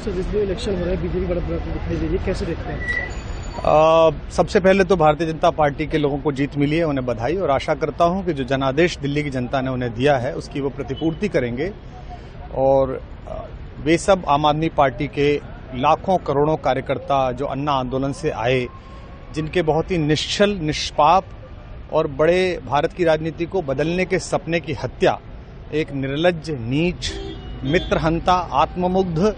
Sir, जिस दिन election हो रहा है बीजेपी बढ़त दिखाई दे रही है, कैसे देखते हैं? सबसे पहले तो भारतीय जनता पार्टी के लोगों को जीत मिली है, उन्हें बधाई, और आशा करता हूं कि जो जनादेश दिल्ली की जनता ने उन्हें दिया है उसकी वो प्रतिपूर्ति करेंगे। और वे सब आम आदमी पार्टी के लाखों करोड़ों कार्यकर्ता जो अन्ना आंदोलन से आए, जिनके बहुत ही निश्चल, निष्पाप और बड़े भारत की राजनीति को बदलने के सपने की हत्या एक निर्लज्ज, नीच, मित्रहंता, आत्ममुग्ध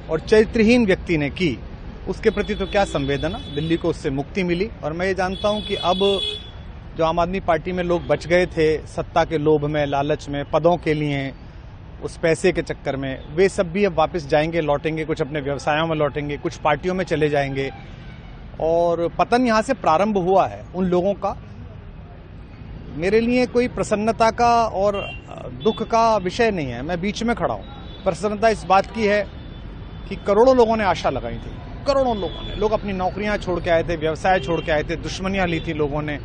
और चरित्रहीन व्यक्ति ने की, उसके प्रति तो क्या संवेदना। दिल्ली को उससे मुक्ति मिली। और मैं ये जानता हूं कि अब जो आम आदमी पार्टी में लोग बच गए थे सत्ता के लोभ में, लालच में, पदों के लिए, उस पैसे के चक्कर में, वे सब भी अब वापस जाएंगे, लौटेंगे, कुछ अपने व्यवसायों में लौटेंगे, कुछ पार्टियों में चले जाएंगे। और पतन यहां से प्रारंभ हुआ है उन लोगों का। मेरे लिए कोई प्रसन्नता का और दुख का विषय नहीं है, मैं बीच में खड़ा हूं। प्रसन्नता इस बात की है कि करोड़ों लोगों ने आशा लगाई थी, करोड़ों लोगों ने, लोग अपनी नौकरियां छोड़ के आए थे, व्यवसाय छोड़ के आए थे, दुश्मनियां ली थी लोगों ने,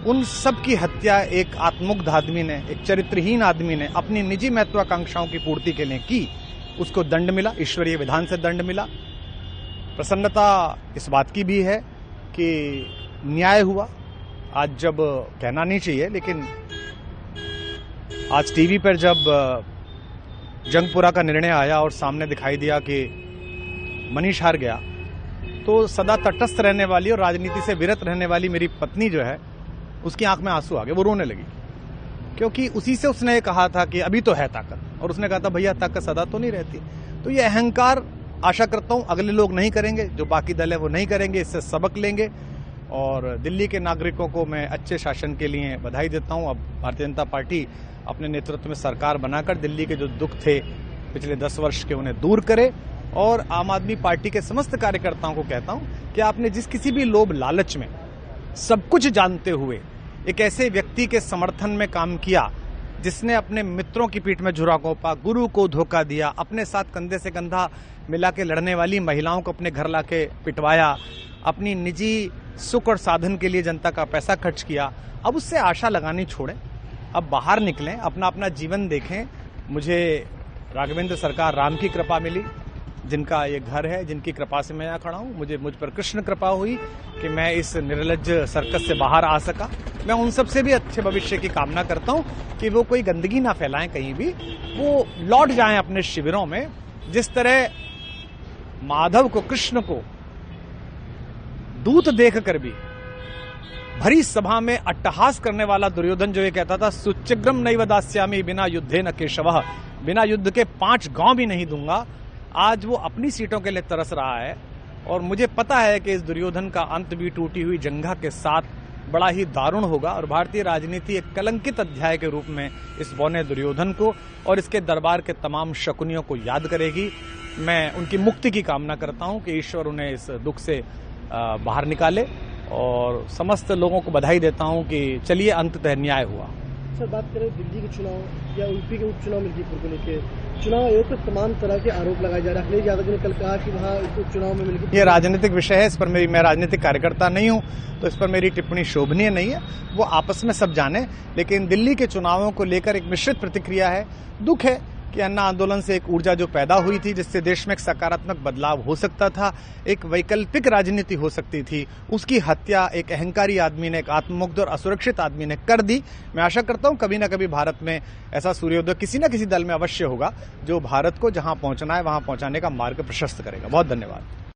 उन सब की हत्या एक आत्ममुग्ध आदमी ने, एक चरित्रहीन आदमी ने अपनी निजी महत्वाकांक्षाओं की पूर्ति के लिए की। उसको दंड मिला, ईश्वरीय विधान से दंड मिला। प्रसन्नता इस बात की भी है कि न्याय हुआ। आज जब कहना नहीं चाहिए, लेकिन आज टीवी पर जब जंगपुरा का निर्णय आया और सामने दिखाई दिया कि मनीष हार गया, तो सदा तटस्थ रहने वाली और राजनीति से विरत रहने वाली मेरी पत्नी जो है, उसकी आंख में आंसू आ गए, वो रोने लगी। क्योंकि उसी से उसने कहा था कि अभी तो है ताकत, और उसने कहा था भैया ताकत सदा तो नहीं रहती। तो ये अहंकार आशा करता हूं अगले लोग नहीं करेंगे, जो बाकी दल है वो नहीं करेंगे, इससे सबक लेंगे। और दिल्ली के नागरिकों को मैं अच्छे शासन के लिए बधाई देता हूं। अब भारतीय जनता पार्टी अपने नेतृत्व में सरकार बनाकर दिल्ली के जो दुख थे पिछले 10 वर्ष के, उन्हें दूर करे। और आम आदमी पार्टी के समस्त कार्यकर्ताओं को कहता हूं कि आपने जिस किसी भी लोभ लालच में, सब कुछ जानते हुए एक ऐसे व्यक्ति के समर्थन में काम किया जिसने अपने मित्रों की पीठ में झुरा घोंपा, गुरु को धोखा दिया, अपने साथ कंधे से कंधा मिला के लड़ने वाली महिलाओं को अपने घर लाके पिटवाया, अपनी निजी सुख और साधन के लिए जनता का पैसा खर्च किया, अब उससे आशा लगानी छोड़ें, अब बाहर निकलें, अपना अपना जीवन देखें। मुझे राघवेंद्र सरकार राम की कृपा मिली, जिनका ये घर है, जिनकी कृपा से मैं यहाँ खड़ा हूँ। मुझ पर कृष्ण कृपा हुई कि मैं इस निर्लज्ज सर्कस से बाहर आ सका। मैं उन सब से भी अच्छे भविष्य की कामना करता हूँ कि वो कोई गंदगी ना फैलाएं कहीं भी, वो लौट जाएं अपने शिविरों में। जिस तरह माधव को, कृष्ण को दूत देखकर भी भरी सभा में अट्टहास करने वाला दुर्योधन जो ये कहता था, सुचिग्रम नैव दास्यामि बिना युद्धे न केशवः, बिना युद्ध के 5 गांव भी नहीं दूंगा, आज वो अपनी सीटों के लिए तरस रहा है। और मुझे पता है कि इस दुर्योधन का अंत भी टूटी हुई जंघा के साथ बड़ा ही दारुण होगा, और भारतीय राजनीति एक कलंकित अध्याय के रूप में इस बौने दुर्योधन को और इसके दरबार के तमाम शकुनियों को याद करेगी। मैं उनकी मुक्ति की कामना करता हूं कि ईश्वर उन्हें इस दुख से बाहर निकाले, और समस्त लोगों को बधाई देता हूं कि चलिए अंततः न्याय हुआ। सर, बात करें दिल्ली के चुनाव या यूपी के उपचुनाव मिर्जापुर को लेकर, चुनाव आयोग पर तमाम तरह के आरोप लगाए जा रहे हैं। अखिलेश यादव ने कल कहा कि वहाँ उपचुनाव में मिलकर, ये राजनीतिक विषय है, इस पर मैं राजनीतिक कार्यकर्ता नहीं हूं, तो इस पर मेरी टिप्पणी शोभनीय नहीं है, वो आपस में सब जाने। लेकिन दिल्ली के चुनावों को लेकर एक मिश्रित प्रतिक्रिया है। दुख है कि अन्ना आंदोलन से एक ऊर्जा जो पैदा हुई थी, जिससे देश में एक सकारात्मक बदलाव हो सकता था, एक वैकल्पिक राजनीति हो सकती थी, उसकी हत्या एक अहंकारी आदमी ने, एक आत्ममुग्ध और असुरक्षित आदमी ने कर दी। मैं आशा करता हूं कभी न कभी भारत में ऐसा सूर्योदय किसी न किसी दल में अवश्य होगा, जो भारत को जहां पहुंचना है वहां पहुंचाने का मार्ग प्रशस्त करेगा। बहुत धन्यवाद।